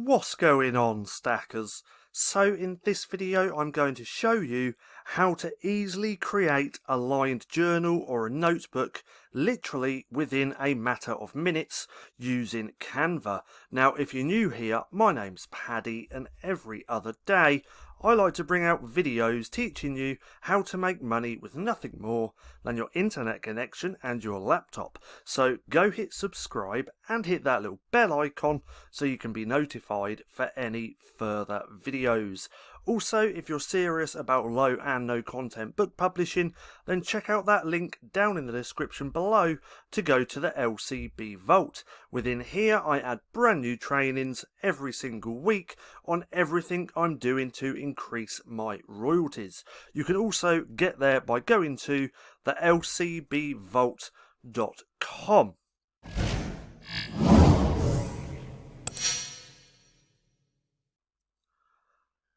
What's going on, stackers? So in this video I'm going to show you how to easily create a lined journal or a notebook literally within a matter of minutes using Canva. Now if you're new here, my name's Paddy and every other day I like to bring out videos teaching you how to make money with nothing more than your internet connection and your laptop. So go hit subscribe and hit that little bell icon so you can be notified for any further videos. Also, if you're serious about low and no content book publishing, then check out that link down in the description below to go to the LCB Vault. Within here I add brand new trainings every single week on everything I'm doing to increase my royalties. You can also get there by going to the lcbvault.com.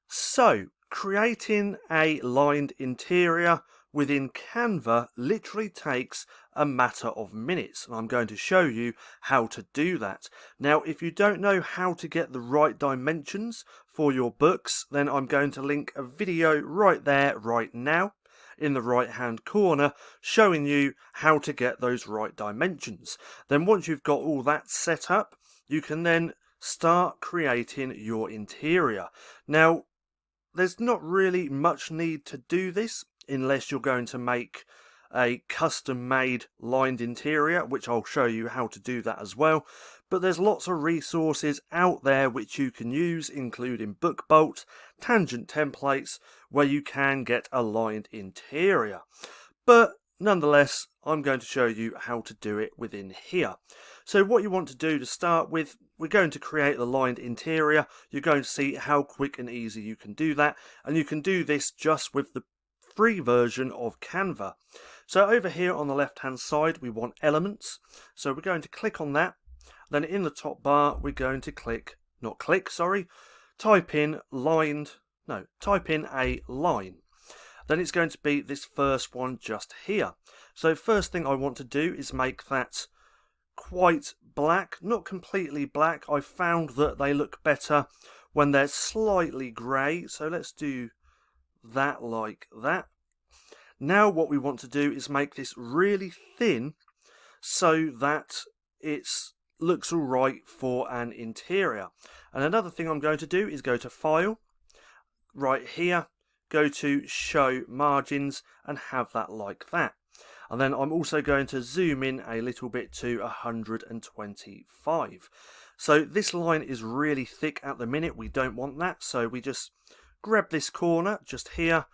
So, creating a lined interior within Canva literally takes a matter of minutes, and I'm going to show you how to do that. Now, if you don't know how to get the right dimensions for your books, then I'm going to link a video right there, right now, in the right hand corner, showing you how to get those right dimensions. Then once you've got all that set up, you can then start creating your interior. Now, there's not really much need to do this unless you're going to make a custom made lined interior, which I'll show you how to do that as well. But there's lots of resources out there which you can use, including BookBolt, tangent templates, where you can get a lined interior. But nonetheless, I'm going to show you how to do it within here. So what you want to do to start with, we're going to create the lined interior. You're going to see how quick and easy you can do that. And you can do this just with the free version of Canva. So over here on the left hand side, we want elements. So we're going to click on that. Then in the top bar, we're going to type in a line. Then it's going to be this first one just here. So first thing I want to do is make that quite black, not completely black. I found that they look better when they're slightly grey. So let's do that like that. Now what we want to do is make this really thin so that it looks alright for an interior. And another thing I'm going to do is go to File, right here, go to Show Margins and have that like that. And then I'm also going to zoom in a little bit to 125. So this line is really thick at the minute. We don't want that. So we just grab this corner just here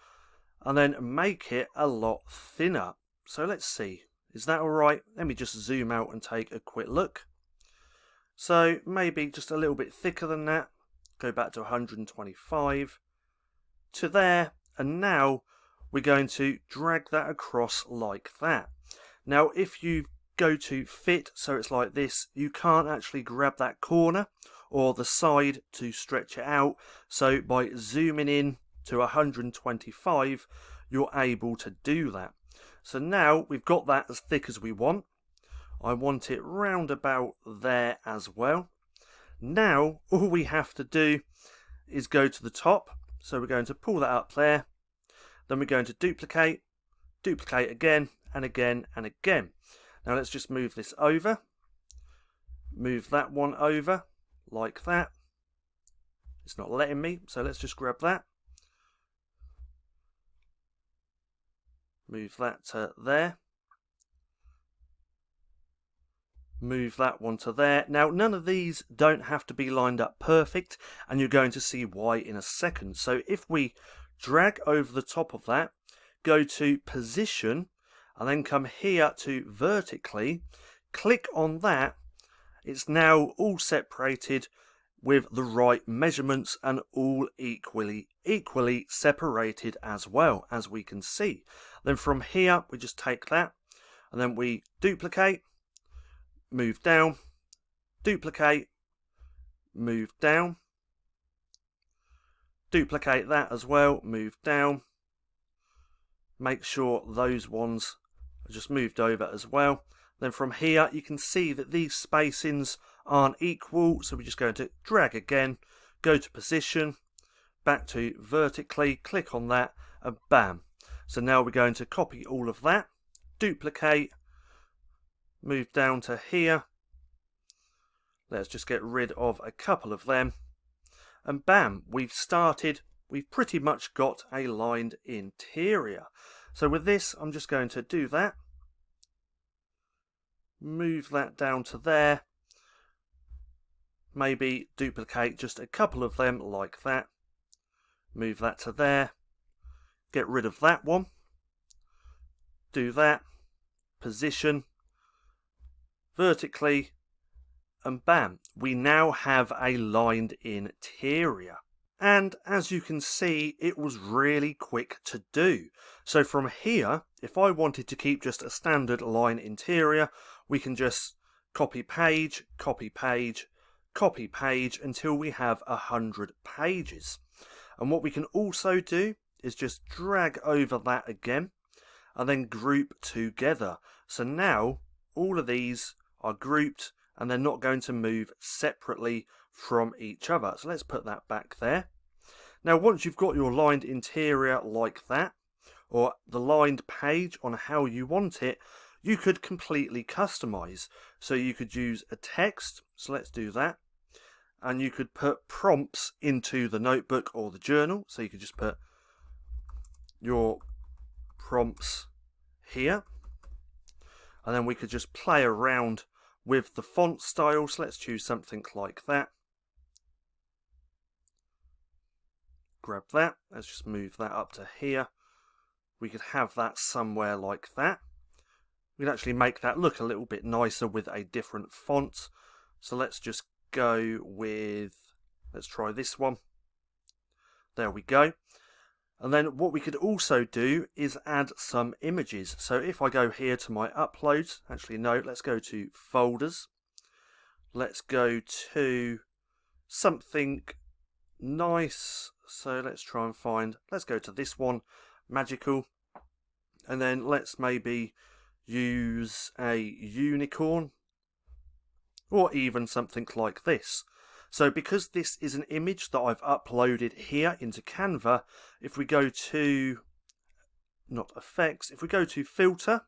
and then make it a lot thinner. So let's see. Is that all right? Let me just zoom out and take a quick look. So maybe just a little bit thicker than that. Go back to 125 to there. And now we're going to drag that across like that. Now if you go to fit, so it's like this, you can't actually grab that corner or the side to stretch it out. So by zooming in to 125, you're able to do that. So now we've got that as thick as we want. I want it round about there as well. Now all we have to do is go to the top. So we're going to pull that up there. Then we're going to duplicate again and again and again. Now let's just move this over. Move that one over like that. It's not letting me, so let's just grab that. Move that to there. Move that one to there. Now none of these don't have to be lined up perfect, and you're going to see why in a second. So if we drag over the top of that, go to position, and then come here to vertically, click on that, it's now all separated with the right measurements and all equally separated as well, as we can see. Then from here we just take that and then we duplicate, move down, duplicate, move down, duplicate that as well, move down, make sure those ones are just moved over as well. Then from here you can see that these spacings aren't equal, so we're just going to drag again, go to position, back to vertically, click on that, and bam. So now we're going to copy all of that, duplicate, move down to here. Let's just get rid of a couple of them, and bam, we've pretty much got a lined interior. So with this, I'm just going to do that, move that down to there, maybe duplicate just a couple of them like that, move that to there, get rid of that one, do that, position, vertically, and bam, we now have a lined interior. And as you can see, it was really quick to do. So from here, if I wanted to keep just a standard line interior, we can just copy page, copy page, copy page until we have 100 pages. And what we can also do is just drag over that again and then group together. So now all of these are grouped and they're not going to move separately from each other. So let's put that back there. Now once you've got your lined interior like that, or the lined page on how you want it, you could completely customize. So you could use a text, so let's do that. And you could put prompts into the notebook or the journal. So you could just put your prompts here. And then we could just play around with the font style. So let's choose something like that. Grab that. Let's just move that up to here. We could have that somewhere like that. We can actually make that look a little bit nicer with a different font. So let's just go with, let's try this one. There we go. And then what we could also do is add some images. So if I go here to my uploads, actually no, let's go to folders. Let's go to something nice. So let's try and find, let's go to this one, magical. And then let's maybe use a unicorn or even something like this. So because this is an image that I've uploaded here into Canva, if we go to, not effects, if we go to filter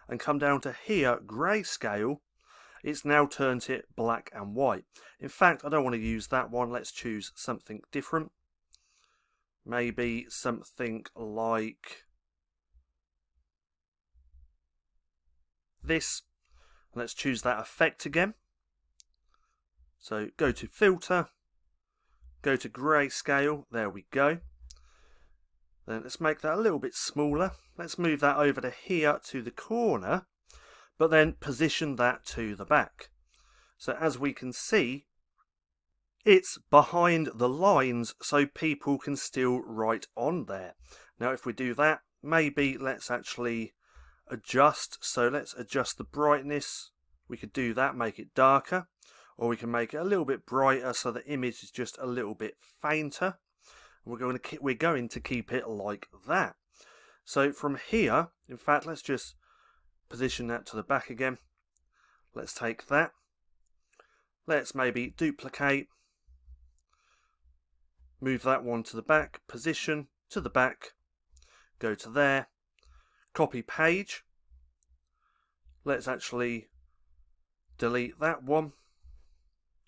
and come down to here, grayscale, it's now turned it black and white. In fact, I don't want to use that one. Let's choose something different. Maybe something like this. Let's choose that effect again. So go to filter, go to grayscale, there we go. Then let's make that a little bit smaller. Let's move that over to here to the corner, but then position that to the back. So as we can see, it's behind the lines so people can still write on there. Now if we do that, maybe let's actually adjust. So let's adjust the brightness. We could do that, make it darker. Or we can make it a little bit brighter so the image is just a little bit fainter. We're going to keep it like that. So from here, in fact, let's just position that to the back again. Let's take that. Let's maybe duplicate. Move that one to the back. Position to the back. Go to there. Copy page. Let's actually delete that one.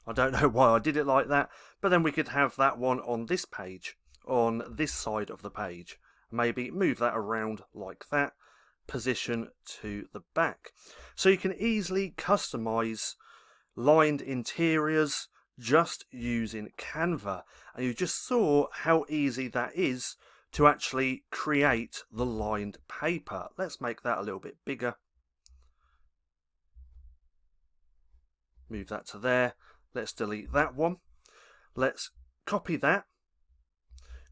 I don't know why I did it like that, but then we could have that one on this page, on this side of the page. Maybe move that around like that, position to the back. So you can easily customize lined interiors just using Canva. And you just saw how easy that is to actually create the lined paper. Let's make that a little bit bigger. Move that to there. Let's delete that one. Let's copy that.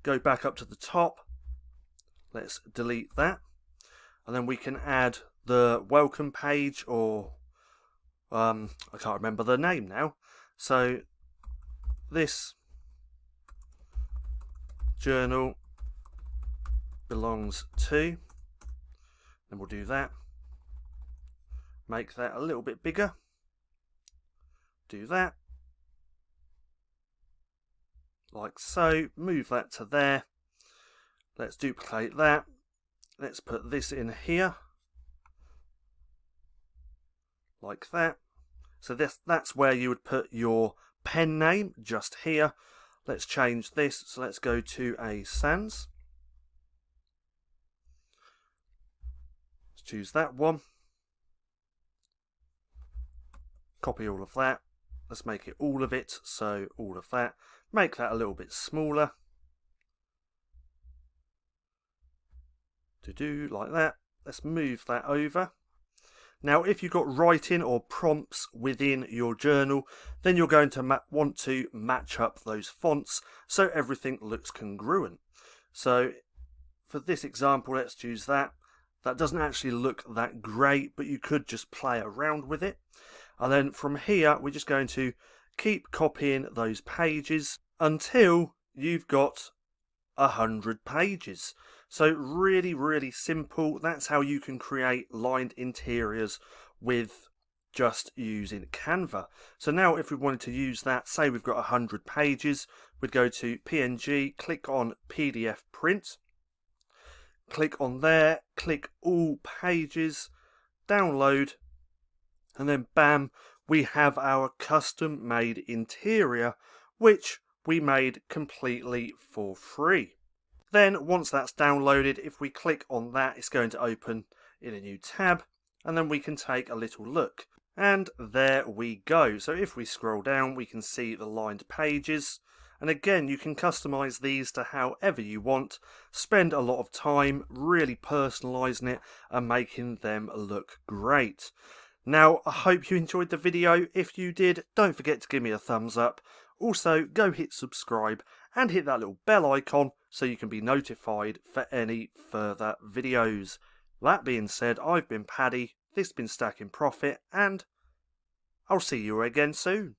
Go back up to the top. Let's delete that. And then we can add the welcome page, or I can't remember the name now. So this journal belongs to, and we'll do that. Make that a little bit bigger. Do that. Like so. Move that to there. Let's duplicate that. Let's put this in here. Like that. So that's where you would put your pen name, just here. Let's change this. So let's go to a sans. Let's choose that one. Copy all of that. Let's make it all of it. So all of that. Make that a little bit smaller. Like that. Let's move that over. Now, if you've got writing or prompts within your journal, then you're going to want to match up those fonts so everything looks congruent. So for this example, let's choose that. That doesn't actually look that great, but you could just play around with it. And then from here, we're just going to keep copying those pages until you've got 100 pages. So really, really simple. That's how you can create lined interiors with just using Canva. So now if we wanted to use that, say we've got 100 pages, we'd go to PNG, click on PDF print, click on there, click all pages, download, and then bam, we have our custom made interior, which we made completely for free. Then once that's downloaded, if we click on that, it's going to open in a new tab, and then we can take a little look. And there we go. So if we scroll down, we can see the lined pages. And again, you can customize these to however you want. Spend a lot of time really personalizing it and making them look great. Now, I hope you enjoyed the video. If you did, don't forget to give me a thumbs up. Also, go hit subscribe and hit that little bell icon so you can be notified for any further videos. That being said, I've been Paddy, this has been Stacking Profit, and I'll see you again soon.